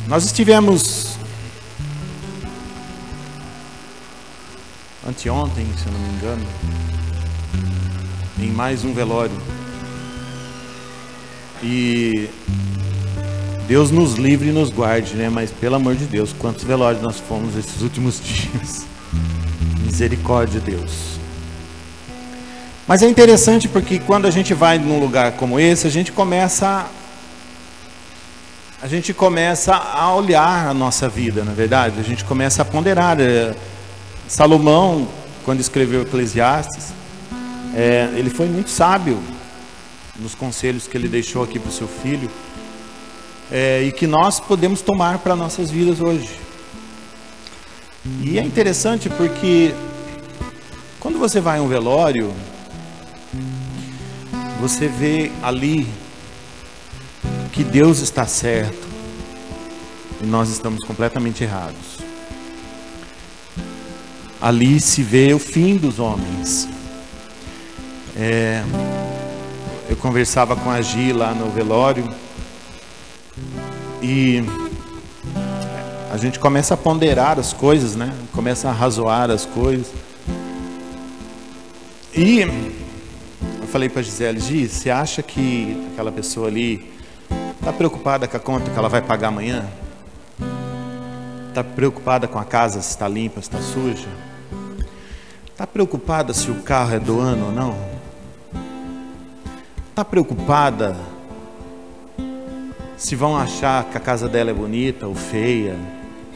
Nós estivemos anteontem, se eu não me engano, em mais um velório. E Deus nos livre e nos guarde, né? Mas pelo amor de Deus, quantos velórios nós fomos esses últimos dias. Misericórdia de Deus. Mas é interessante porque quando a gente vai num lugar como esse, a gente começa a olhar a nossa vida, na verdade. A gente começa a ponderar. Salomão, quando escreveu Eclesiastes, ele foi muito sábio nos conselhos que ele deixou aqui para o seu filho, e que nós podemos tomar para nossas vidas hoje. E é interessante porque quando você vai a um velório, você vê ali que Deus está certo e nós estamos completamente errados. Ali se vê o fim dos homens. Eu conversava com a Gi lá no velório e a gente começa a ponderar as coisas, né? Começa a arrazoar as coisas. E eu falei para a Gisele: Gi, você acha que aquela pessoa ali está preocupada com a conta que ela vai pagar amanhã? Está preocupada com a casa, se está limpa, se está suja? Está preocupada se o carro é do ano ou não? Está preocupada se vão achar que a casa dela é bonita ou feia?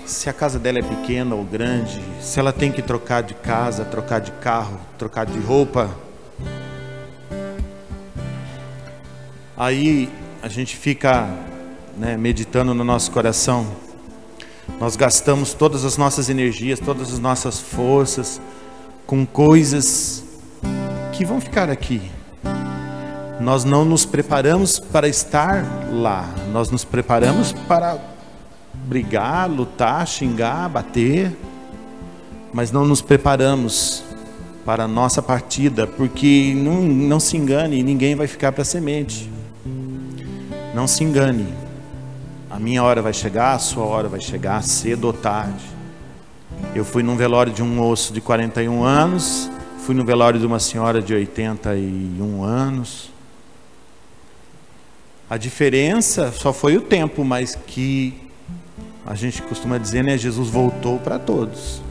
Se a casa dela é pequena ou grande? Se ela tem que trocar de casa, trocar de carro, trocar de roupa? Aí a gente fica, né, meditando no nosso coração. Nós gastamos todas as nossas energias, todas as nossas forças com coisas que vão ficar aqui. Nós não nos preparamos para estar lá. Nós nos preparamos para brigar, lutar, xingar, bater, mas não nos preparamos para a nossa partida, porque não se engane, ninguém vai ficar para semente. Não se engane, a minha hora vai chegar, a sua hora vai chegar, cedo ou tarde. Eu fui num velório de um moço de 41 anos, fui no velório de uma senhora de 81 anos. A diferença só foi o tempo, mas que a gente costuma dizer, né? Jesus voltou para todos.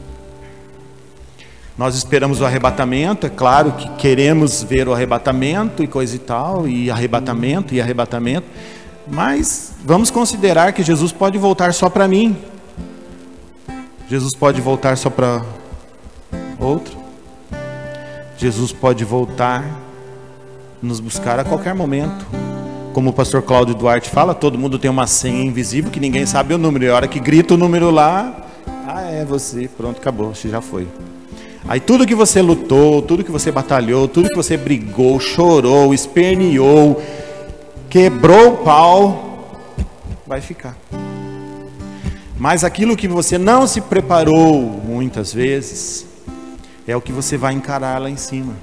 Nós esperamos o arrebatamento, é claro que queremos ver o arrebatamento e coisa e tal, e arrebatamento, mas vamos considerar que Jesus pode voltar só para mim. Jesus pode voltar só para outro. Jesus pode voltar, nos buscar a qualquer momento. Como o pastor Cláudio Duarte fala, todo mundo tem uma senha invisível que ninguém sabe o número. E a hora que grita o número lá, é você, pronto, acabou, você já foi. Aí tudo que você lutou, tudo que você batalhou, tudo que você brigou, chorou, esperneou, quebrou o pau, vai ficar. Mas aquilo que você não se preparou muitas vezes, é o que você vai encarar lá em cima.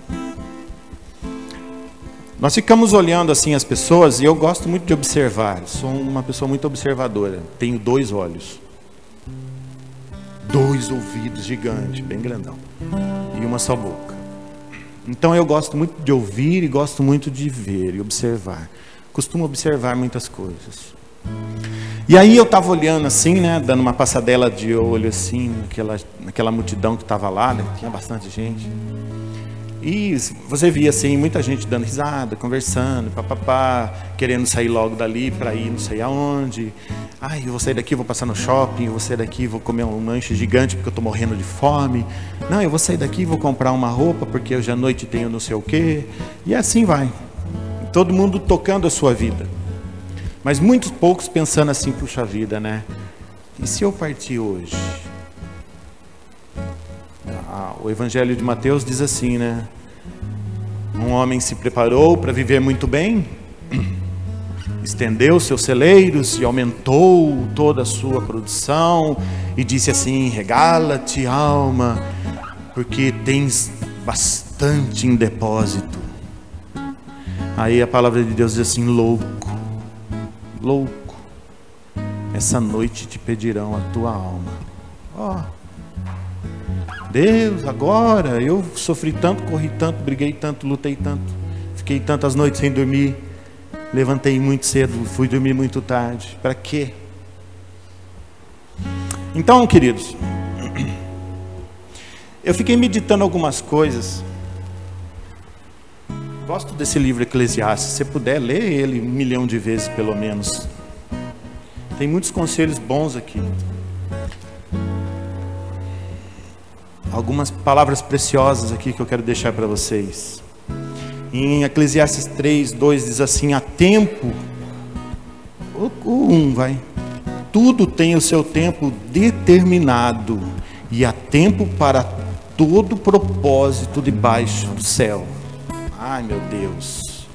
Nós ficamos olhando assim as pessoas, e eu gosto muito de observar, sou uma pessoa muito observadora, tenho 2 olhos, 2 ouvidos gigantes, bem grandão, e uma só boca. Então eu gosto muito de ouvir e gosto muito de ver e observar. Costumo observar muitas coisas. E aí eu estava olhando assim, né, dando uma passadela de olho assim, naquela multidão que estava lá, né, tinha bastante gente. E você via assim, muita gente dando risada, conversando, papapá, querendo sair logo dali para ir não sei aonde. Eu vou sair daqui, vou passar no shopping, eu vou sair daqui, vou comer um lanche gigante porque eu estou morrendo de fome. Não, eu vou sair daqui, vou comprar uma roupa porque hoje à noite tenho não sei o quê. E assim vai. Todo mundo tocando a sua vida. Mas muitos poucos pensando assim, puxa vida, né? E se eu partir hoje? O Evangelho de Mateus diz assim, né? Um homem se preparou para viver muito bem, estendeu seus celeiros e aumentou toda a sua produção, e disse assim: regala-te, alma, porque tens bastante bastante em depósito. Aí a palavra de Deus diz assim: louco, louco, essa noite te pedirão a tua alma. Ó, Deus, agora eu sofri tanto, corri tanto, briguei tanto, lutei tanto, fiquei tantas noites sem dormir, levantei muito cedo, fui dormir muito tarde. Para quê? Então, queridos, eu fiquei meditando algumas coisas. Gosto desse livro Eclesiastes. Se você puder, lê ele 1 milhão de vezes pelo menos. Tem muitos conselhos bons aqui. Algumas palavras preciosas aqui que eu quero deixar para vocês. Em Eclesiastes 3:2 diz assim: há tempo, tudo tem o seu tempo determinado, e há tempo para todo propósito debaixo do céu. Ai, meu Deus.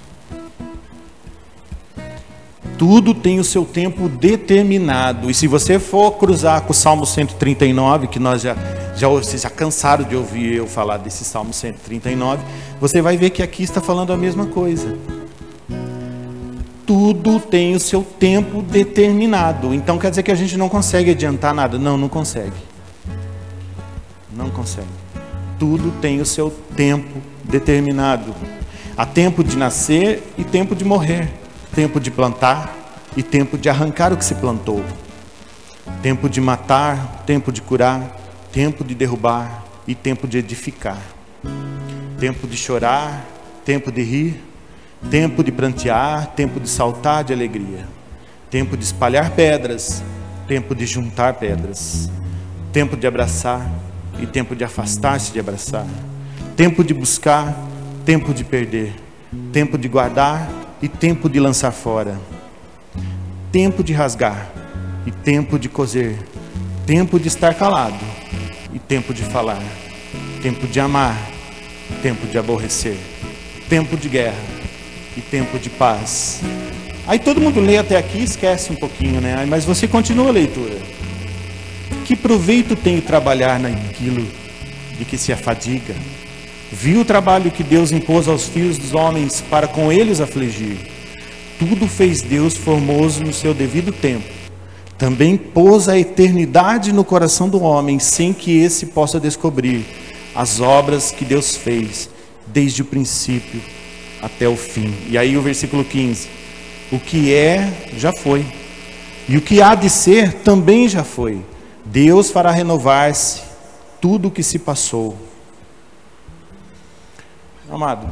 Tudo tem o seu tempo determinado. E se você for cruzar com o Salmo 139, que nós vocês já cansaram de ouvir eu falar desse Salmo 139, você vai ver que aqui está falando a mesma coisa. Tudo tem o seu tempo determinado. Então quer dizer que a gente não consegue adiantar nada? Não, não consegue. Não consegue. Tudo tem o seu tempo determinado. Há tempo de nascer e tempo de morrer. Tempo de plantar e tempo de arrancar o que se plantou. Tempo de matar, tempo de curar, tempo de derrubar e tempo de edificar. Tempo de chorar, tempo de rir, tempo de prantear, tempo de saltar de alegria. Tempo de espalhar pedras, tempo de juntar pedras. Tempo de abraçar e tempo de afastar-se de abraçar. Tempo de buscar, tempo de perder. Tempo de guardar e tempo de lançar fora. Tempo de rasgar e tempo de coser. Tempo de estar calado e tempo de falar. Tempo de amar, tempo de aborrecer. Tempo de guerra e tempo de paz. Aí todo mundo lê até aqui e esquece um pouquinho, né? Mas você continua a leitura. Que proveito tem trabalhar naquilo de que se afadiga? Viu o trabalho que Deus impôs aos filhos dos homens para com eles afligir. Tudo fez Deus formoso no seu devido tempo. Também pôs a eternidade no coração do homem, sem que esse possa descobrir as obras que Deus fez, desde o princípio até o fim. E aí o versículo 15. O que é, já foi. E o que há de ser, também já foi. Deus fará renovar-se tudo o que se passou. Amado,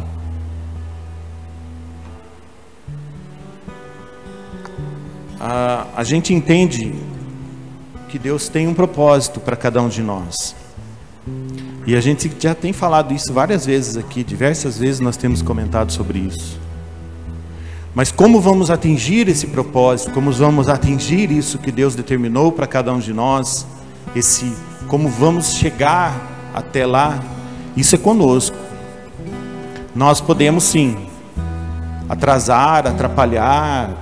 a gente entende que Deus tem um propósito para cada um de nós. E a gente já tem falado isso várias vezes aqui, diversas vezes nós temos comentado sobre isso. Mas como vamos atingir esse propósito, como vamos atingir isso que Deus determinou para cada um de nós, como vamos chegar até lá, isso é conosco. Nós podemos sim atrasar, atrapalhar.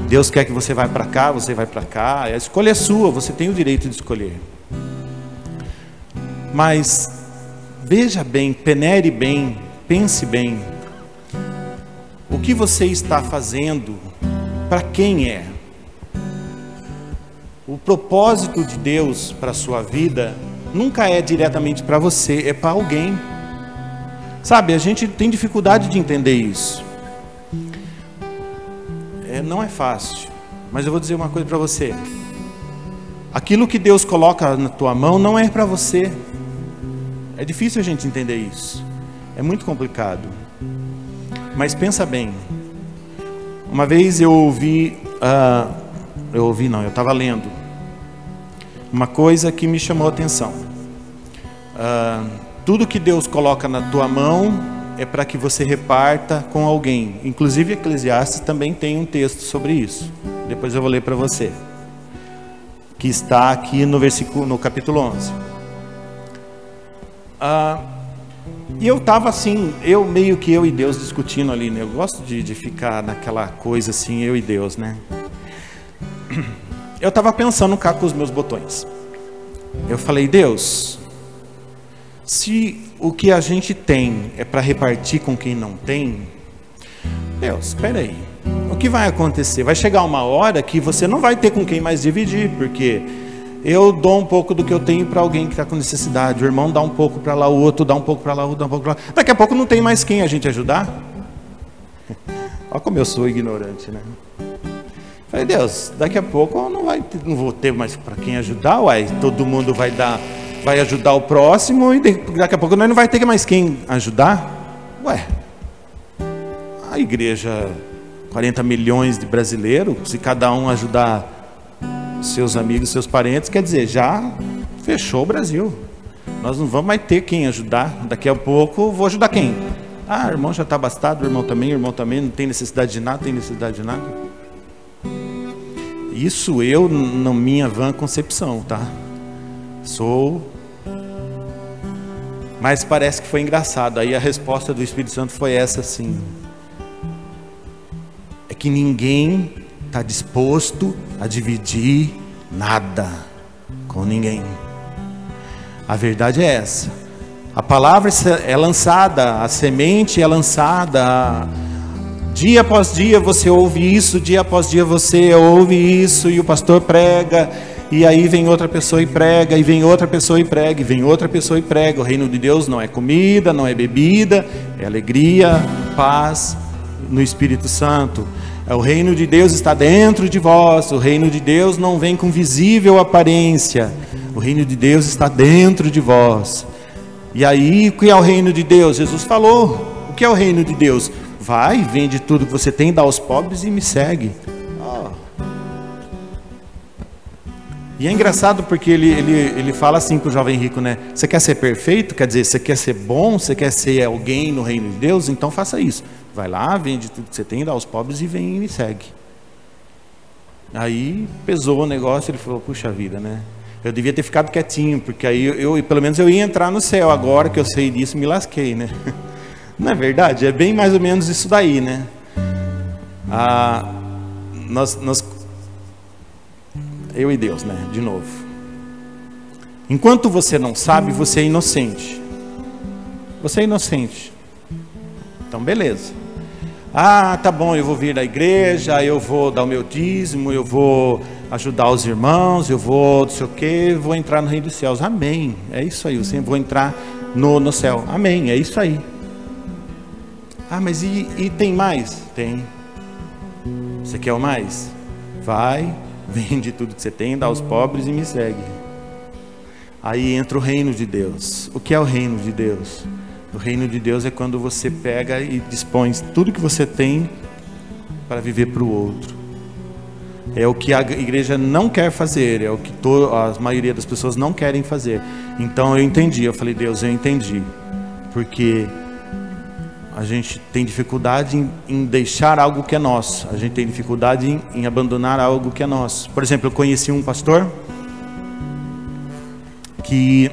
Deus quer que você vá para cá, você vai para cá. A escolha é sua, você tem o direito de escolher. Mas veja bem, penere bem, pense bem. O que você está fazendo, para quem é? O propósito de Deus para a sua vida nunca é diretamente para você, é para alguém. Sabe, a gente tem dificuldade de entender isso. Não é fácil, mas eu vou dizer uma coisa para você. Aquilo que Deus coloca na tua mão não é para você. É difícil a gente entender isso. É muito complicado. Mas pensa bem. Uma vez eu estava lendo uma coisa que me chamou a atenção. Tudo que Deus coloca na tua mão é para que você reparta com alguém. Inclusive Eclesiastes também tem um texto sobre isso. Depois eu vou ler para você. Que está aqui no capítulo 11. E eu estava assim, meio que eu e Deus discutindo ali, né? Eu gosto de ficar naquela coisa assim, eu e Deus, né? Eu estava pensando cá com os meus botões. Eu falei, Deus, Se o que a gente tem é para repartir com quem não tem, Deus, espera aí. O que vai acontecer? Vai chegar uma hora que você não vai ter com quem mais dividir, porque eu dou um pouco do que eu tenho para alguém que está com necessidade, o irmão dá um pouco para lá, o outro dá um pouco para lá, o outro dá um pouco para lá. Daqui a pouco não tem mais quem a gente ajudar. Olha como eu sou ignorante, né? Falei, Deus, daqui a pouco eu não vou ter mais para quem ajudar, uai, todo mundo vai ajudar o próximo, e daqui a pouco nós não vai ter mais quem ajudar. Ué, a igreja, 40 milhões de brasileiros, se cada um ajudar seus amigos, seus parentes, quer dizer, já fechou o Brasil. Nós não vamos mais ter quem ajudar. Daqui a pouco, vou ajudar quem? Ah, o irmão já está abastado, o irmão também, não tem necessidade de nada, Isso eu, na minha vã concepção, tá? Mas parece que foi engraçado. Aí a resposta do Espírito Santo foi essa assim: é que ninguém está disposto a dividir nada com ninguém. A verdade é essa. A palavra é lançada, a semente é lançada. Dia após dia você ouve isso, dia após dia você ouve isso, e o pastor prega, e aí vem outra pessoa e prega, e vem outra pessoa e prega, e vem outra pessoa e prega. O reino de Deus não é comida, não é bebida, é alegria, paz no Espírito Santo. O reino de Deus está dentro de vós. O reino de Deus não vem com visível aparência. O reino de Deus está dentro de vós. E aí, o que é o reino de Deus? Jesus falou. O que é o reino de Deus? Vai, vende tudo que você tem, dá aos pobres e me segue. E é engraçado porque ele fala assim para o jovem rico, né? Você quer ser perfeito? Quer dizer, você quer ser bom? Você quer ser alguém no reino de Deus? Então faça isso. Vai lá, vende tudo que você tem, dá aos pobres e vem e me segue. Aí pesou o negócio, ele falou, puxa vida, né? Eu devia ter ficado quietinho, porque aí pelo menos eu ia entrar no céu. Agora que eu sei disso, me lasquei, né? Não é verdade? É bem mais ou menos isso daí, né? Eu e Deus, né? De novo. Enquanto você não sabe, você é inocente. Você é inocente. Então, beleza. Ah, tá bom, eu vou vir da igreja, eu vou dar o meu dízimo, eu vou ajudar os irmãos, eu vou não sei o que, vou entrar no reino dos céus. Amém. É isso aí, eu vou entrar no céu. Amém, é isso aí. Ah, mas e tem mais? Tem. Você quer o mais? Vai, vende tudo que você tem, dá aos pobres e me segue. Aí entra o reino de Deus. O que é o reino de Deus? O reino de Deus é quando você pega e dispõe tudo que você tem para viver para o outro. É o que a igreja não quer fazer, é o que a maioria das pessoas não querem fazer. Então eu entendi, eu falei, Deus, eu entendi. Porque a gente tem dificuldade em deixar algo que é nosso. A gente tem dificuldade em abandonar algo que é nosso. Por exemplo, eu conheci um pastor que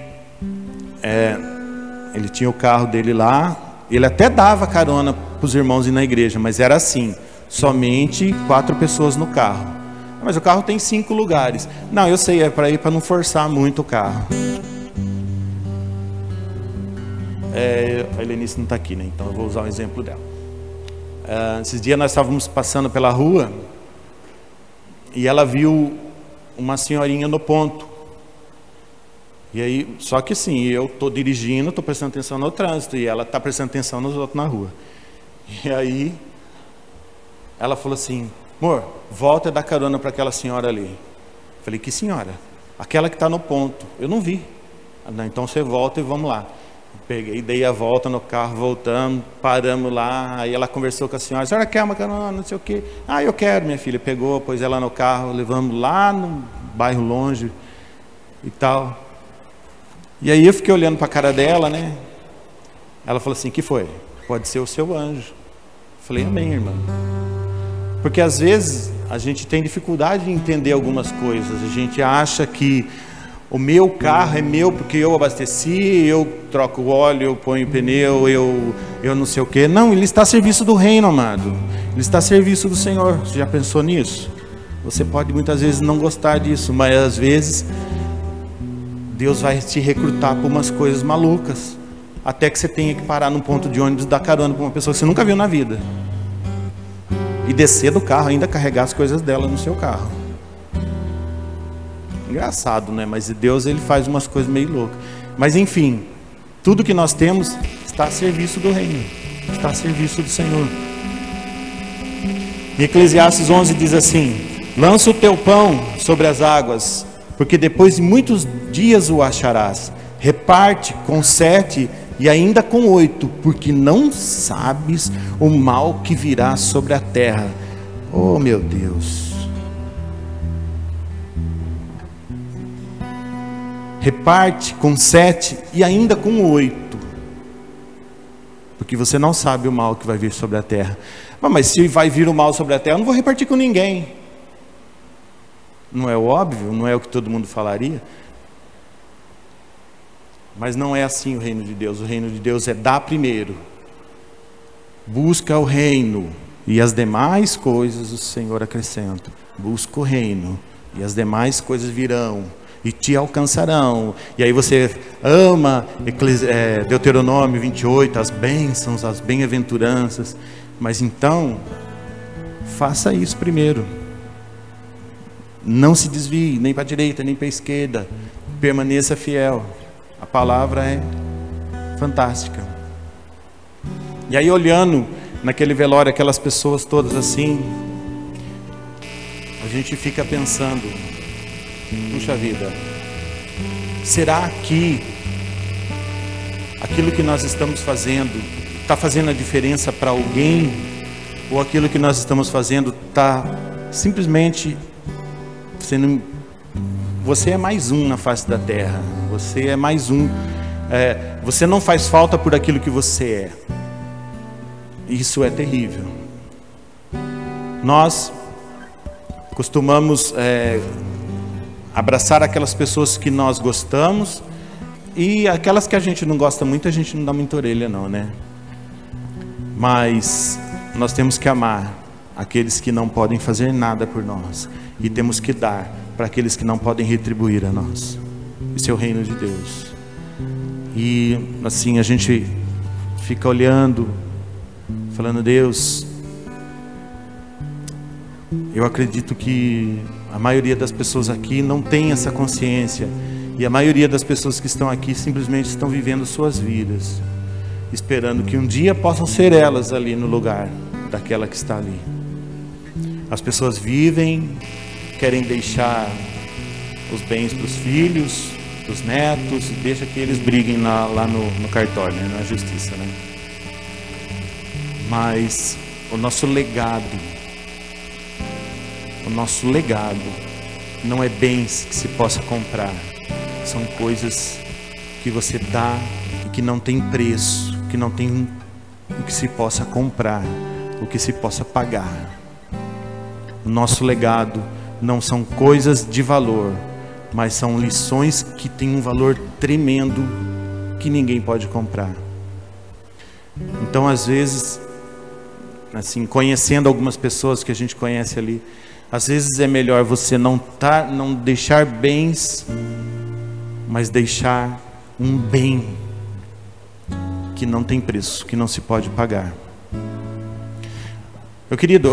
ele tinha o carro dele lá. Ele até dava carona para os irmãos ir na igreja, mas era assim, somente 4 pessoas no carro. Mas o carro tem 5 lugares. Não, eu sei, é para ir para não forçar muito o carro. A Helenice não está aqui, né? Então eu vou usar um exemplo dela. Esses dias nós estávamos passando pela rua e ela viu uma senhorinha no ponto. E aí, só que assim, eu estou dirigindo, estou prestando atenção no trânsito e ela está prestando atenção nos outros na rua. E aí, ela falou assim, amor, volta e dá carona para aquela senhora ali. Eu falei, que senhora? Aquela que está no ponto. Eu não vi. Então você volta e vamos lá. Peguei, dei a volta no carro, voltamos, paramos lá. Aí ela conversou com a senhora quer uma carona, não sei o quê. Ah, eu quero, minha filha. Pegou, pôs ela no carro, levamos lá no bairro longe e tal. E aí eu fiquei olhando para a cara dela, né? Ela falou assim, que foi? Pode ser o seu anjo. Eu falei, amém, irmã. Porque às vezes a gente tem dificuldade em entender algumas coisas. A gente acha que o meu carro é meu porque eu abasteci, eu troco o óleo, eu ponho o pneu, eu não sei o quê. Não, ele está a serviço do reino, amado. Ele está a serviço do Senhor. Você já pensou nisso? Você pode muitas vezes não gostar disso, mas às vezes Deus vai te recrutar para umas coisas malucas, até que você tenha que parar num ponto de ônibus, dar carona para uma pessoa que você nunca viu na vida, e descer do carro, ainda carregar as coisas dela no seu carro. Engraçado, né? Mas Deus, ele faz umas coisas meio loucas. Mas enfim, tudo que nós temos está a serviço do reino, está a serviço do Senhor. Em Eclesiastes 11 diz assim: lança o teu pão sobre as águas, porque depois de muitos dias o acharás. Reparte com 7 e ainda com 8, porque não sabes o mal que virá sobre a terra. Oh meu Deus! Reparte com 7 e ainda com 8, porque você não sabe o mal que vai vir sobre a terra. Mas se vai vir o mal sobre a terra, eu não vou repartir com ninguém. Não é o óbvio? Não é o que todo mundo falaria? Mas não é assim o reino de Deus. O reino de Deus é dar primeiro. Busca o reino, e as demais coisas o Senhor acrescenta. Busca o reino, e as demais coisas virão e te alcançarão. E aí você ama Deuteronômio 28, as bênçãos, as bem-aventuranças. Mas então, faça isso primeiro. Não se desvie, nem para a direita, nem para a esquerda. Permaneça fiel. A palavra é fantástica. E aí, olhando naquele velório, aquelas pessoas todas assim, a gente fica pensando: puxa vida, será que aquilo que nós estamos fazendo está fazendo a diferença para alguém? Ou aquilo que nós estamos fazendo está simplesmente sendo... Você é mais um na face da terra. Você é mais um. Você não faz falta por aquilo que você é. Isso é terrível. Nós costumamos abraçar aquelas pessoas que nós gostamos, e aquelas que a gente não gosta muito, a gente não dá muita orelha não, né? Mas nós temos que amar aqueles que não podem fazer nada por nós, e temos que dar para aqueles que não podem retribuir a nós. Esse é o reino de Deus. E assim a gente fica olhando, falando: Deus, eu acredito que a maioria das pessoas aqui não tem essa consciência, e a maioria das pessoas que estão aqui simplesmente estão vivendo suas vidas, esperando que um dia possam ser elas ali no lugar daquela que está ali. As pessoas vivem, querem deixar os bens para os filhos, para os netos, e deixa que eles briguem lá no cartório, né, na justiça, né? Mas o nosso legado não é bens que se possa comprar, são coisas que você dá e que não tem preço, que não tem o que se possa comprar, o que se possa pagar. O nosso legado não são coisas de valor, mas são lições que têm um valor tremendo que ninguém pode comprar. Então, às vezes, assim, conhecendo algumas pessoas que a gente conhece ali, às vezes é melhor você não deixar bens, mas deixar um bem que não tem preço, que não se pode pagar. Meu querido,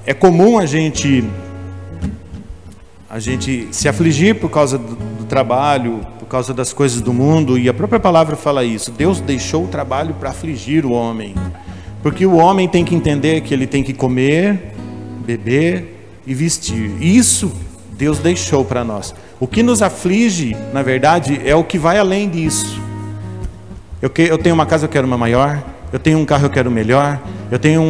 é comum a gente se afligir por causa do trabalho, por causa das coisas do mundo, e a própria palavra fala isso. Deus deixou o trabalho para afligir o homem, porque o homem tem que entender que ele tem que comer, beber e vestir. Isso Deus deixou para nós. O que nos aflige, na verdade, é o que vai além disso. Eu tenho uma casa, eu quero uma maior. Eu tenho um carro, eu quero melhor. Eu tenho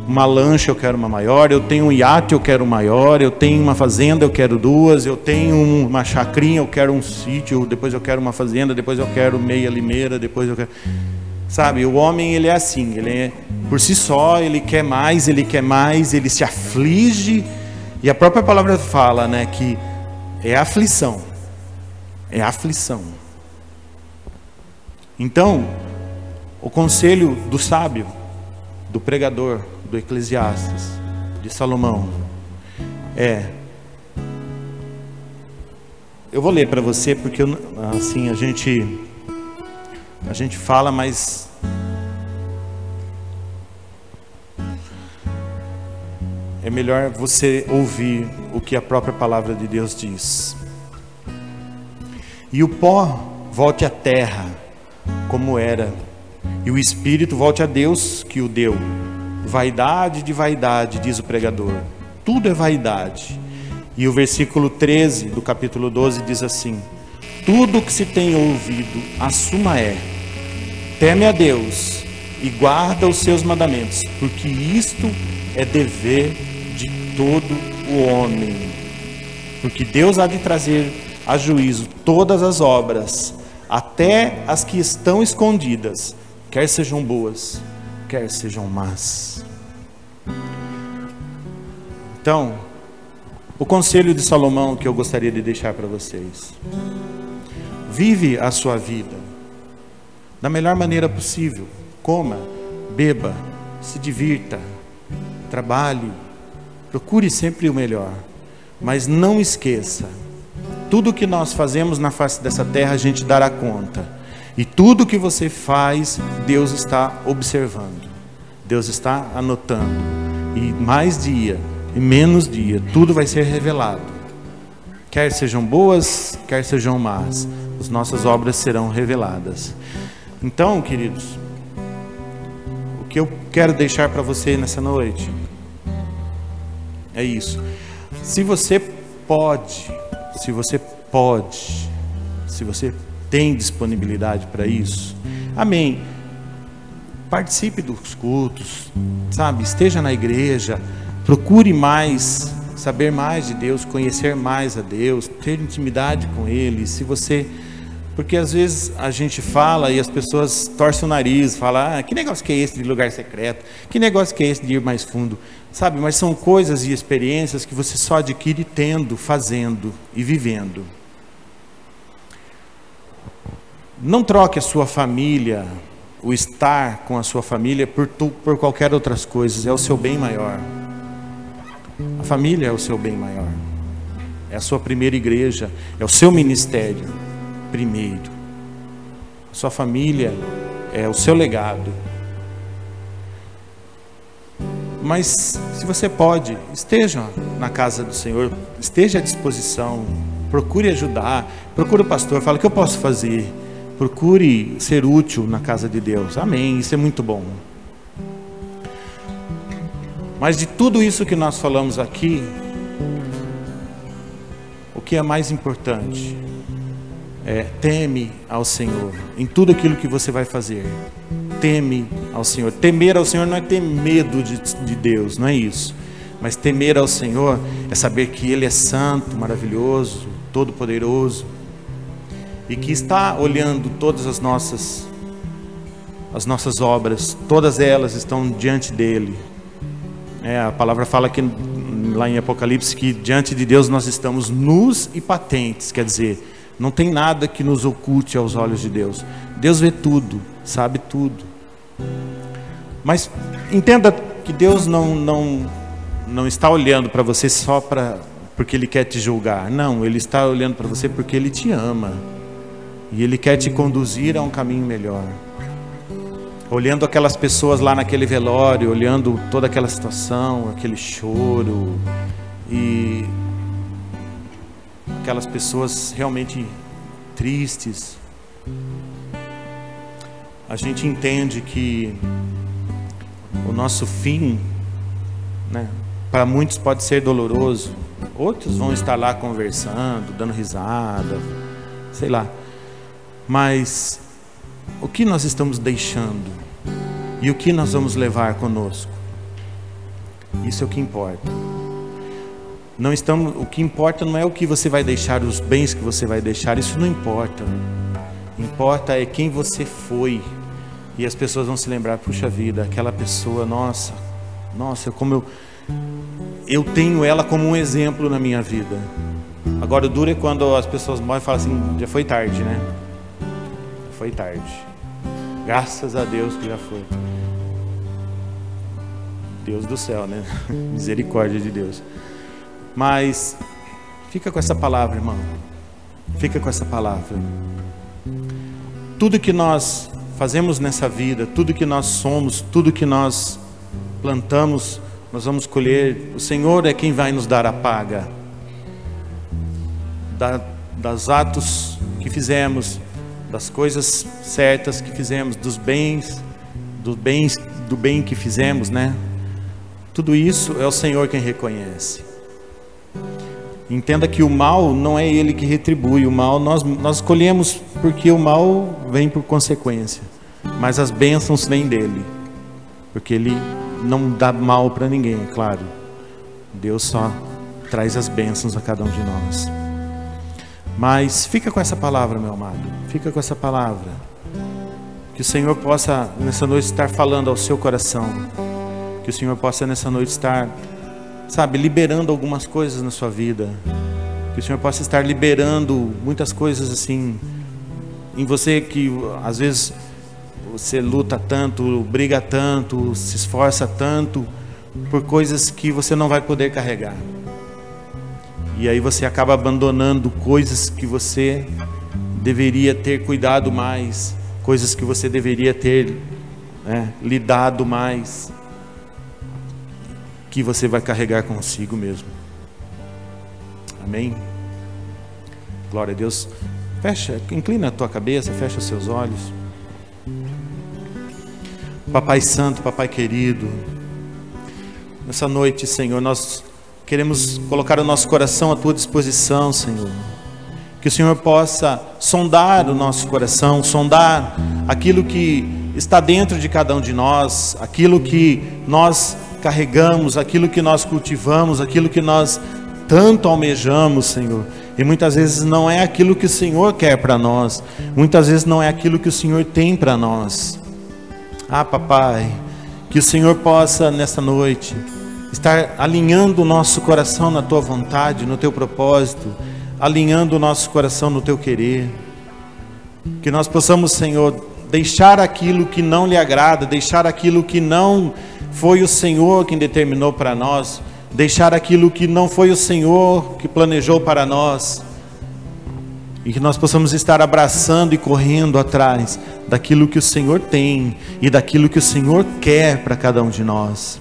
uma lancha, eu quero uma maior. Eu tenho um iate, eu quero maior. Eu tenho uma fazenda, eu quero 2. Eu tenho uma chacrinha, eu quero um sítio. Depois eu quero uma fazenda, depois eu quero meia limeira, depois eu quero... Sabe, o homem, ele é assim, ele é por si só, ele quer mais, ele se aflige. E a própria palavra fala, né, que é aflição. É aflição. Então, o conselho do sábio, do pregador, do Eclesiastes, de Salomão, é: Eu vou ler para você, porque assim a gente fala, mas é melhor você ouvir o que a própria palavra de Deus diz. E o pó volte à terra como era, e o espírito volte a Deus que o deu. Vaidade de vaidade, diz o pregador, tudo é vaidade. E o versículo 13 do capítulo 12 diz assim: tudo que se tem ouvido, a suma é: teme a Deus e guarda os seus mandamentos, porque isto é dever de todo o homem. Porque Deus há de trazer a juízo todas as obras, até as que estão escondidas, quer sejam boas, quer sejam más. Então, o conselho de Salomão que eu gostaria de deixar para vocês: vive a sua vida da melhor maneira possível. Coma, beba, se divirta, trabalhe, procure sempre o melhor. Mas não esqueça, tudo que nós fazemos na face dessa terra, a gente dará conta. E tudo que você faz, Deus está observando, Deus está anotando. E mais dia e menos dia, tudo vai ser revelado. Quer sejam boas, quer sejam más, as nossas obras serão reveladas. Então, queridos, o que eu quero deixar para você nessa noite é isso. Se você tem disponibilidade para isso, amém, participe dos cultos, sabe, esteja na igreja, procure mais, saber mais de Deus, conhecer mais a Deus, ter intimidade com Ele. Porque às vezes a gente fala e as pessoas torcem o nariz, falam: que negócio que é esse de lugar secreto? Que negócio que é esse de ir mais fundo? Sabe, mas são coisas e experiências que você só adquire tendo, fazendo e vivendo. Não troque a sua família, o estar com a sua família por qualquer outras coisas. É o seu bem maior. A família é o seu bem maior. É a sua primeira igreja, é o seu ministério primeiro. A sua família é o seu legado. Mas se você pode, esteja na casa do Senhor, esteja à disposição, procure ajudar, procure o pastor, fala: o que eu posso fazer? Procure ser útil na casa de Deus. Amém, isso é muito bom. Mas de tudo isso que nós falamos aqui, o que é mais importante é: teme ao Senhor em tudo aquilo que você vai fazer. Teme ao Senhor. Temer ao Senhor não é ter medo de Deus, não é isso. Mas temer ao Senhor é saber que Ele é santo, maravilhoso, todo-poderoso, e que está olhando todas as nossas obras, todas elas estão diante dEle. A palavra fala que lá em Apocalipse que diante de Deus nós estamos nus e patentes, quer dizer, não tem nada que nos oculte aos olhos de Deus. Deus vê tudo, sabe tudo. Mas entenda que Deus não está olhando para você só porque Ele quer te julgar. Não, Ele está olhando para você porque Ele te ama. E Ele quer te conduzir a um caminho melhor. Olhando aquelas pessoas lá naquele velório, olhando toda aquela situação, aquele choro, e aquelas pessoas realmente tristes, a gente entende que o nosso fim, né, para muitos pode ser doloroso, outros vão estar lá conversando, dando risada, sei lá, mas o que nós estamos deixando e o que nós vamos levar conosco, isso é o que importa. O que importa não é o que você vai deixar, os bens que você vai deixar, isso não importa. Importa é quem você foi. E as pessoas vão se lembrar: puxa vida, aquela pessoa, nossa, como eu tenho ela como um exemplo na minha vida. Agora o duro é quando as pessoas morrem e falam assim: já foi tarde, né? Foi tarde. Graças a Deus que já foi. Deus do céu, né? Misericórdia de Deus. Mas fica com essa palavra, irmão. Fica com essa palavra. Tudo que nós fazemos nessa vida, tudo que nós somos, tudo que nós plantamos, nós vamos colher. O Senhor é quem vai nos dar a paga dos atos que fizemos, das coisas certas que fizemos, do bem que fizemos, né? Tudo isso é o Senhor quem reconhece. Entenda que o mal não é Ele que retribui. O mal nós colhemos porque o mal vem por consequência, mas as bênçãos vêm dele, porque Ele não dá mal para ninguém, é claro. Deus só traz as bênçãos a cada um de nós. Mas fica com essa palavra, meu amado, fica com essa palavra, que o Senhor possa nessa noite estar falando ao seu coração, que o Senhor possa nessa noite estar, liberando algumas coisas na sua vida, que o Senhor possa estar liberando muitas coisas assim em você, que às vezes você luta tanto, briga tanto, se esforça tanto por coisas que você não vai poder carregar. E aí você acaba abandonando coisas que você deveria ter cuidado mais, coisas que você deveria ter lidado mais, que você vai carregar consigo mesmo. Amém? Glória a Deus. Inclina a tua cabeça, fecha os seus olhos. Papai Santo, Papai querido, nessa noite, Senhor, nós queremos colocar o nosso coração à tua disposição, Senhor. Que o Senhor possa sondar o nosso coração, sondar aquilo que está dentro de cada um de nós, aquilo que nós carregamos, aquilo que nós cultivamos, aquilo que nós tanto almejamos, Senhor. E muitas vezes não é aquilo que o Senhor quer para nós, muitas vezes não é aquilo que o Senhor tem para nós. Papai, que o Senhor possa nessa noite estar alinhando o nosso coração na tua vontade, no teu propósito, alinhando o nosso coração no teu querer. Que nós possamos, Senhor, deixar aquilo que não lhe agrada, deixar aquilo que não foi o Senhor quem determinou para nós, deixar aquilo que não foi o Senhor que planejou para nós, e que nós possamos estar abraçando e correndo atrás daquilo que o Senhor tem e daquilo que o Senhor quer para cada um de nós.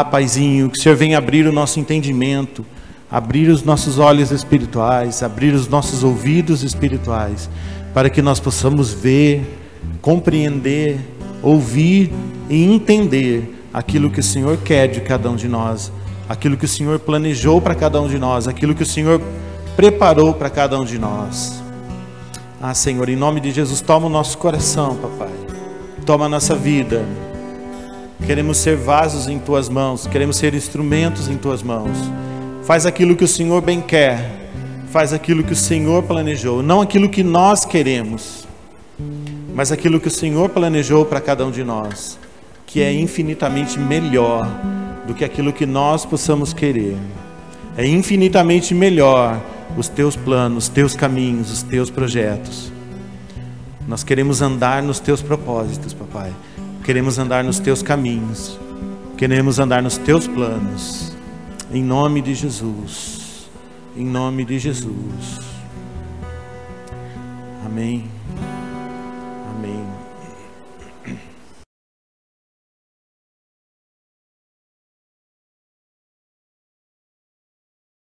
Paizinho, que o Senhor venha abrir o nosso entendimento, abrir os nossos olhos espirituais, abrir os nossos ouvidos espirituais, para que nós possamos ver, compreender, ouvir e entender aquilo que o Senhor quer de cada um de nós, aquilo que o Senhor planejou para cada um de nós, aquilo que o Senhor preparou para cada um de nós. Senhor, em nome de Jesus, toma o nosso coração, papai, toma a nossa vida. Queremos ser vasos em tuas mãos, queremos ser instrumentos em tuas mãos. Faz aquilo que o Senhor bem quer, faz aquilo que o Senhor planejou, não aquilo que nós queremos, mas aquilo que o Senhor planejou para cada um de nós, que é infinitamente melhor do que aquilo que nós possamos querer. É infinitamente melhor os teus planos, os teus caminhos, os teus projetos. Nós queremos andar nos teus propósitos, papai. Queremos andar nos teus caminhos, queremos andar nos teus planos, em nome de Jesus, em nome de Jesus. Amém, amém.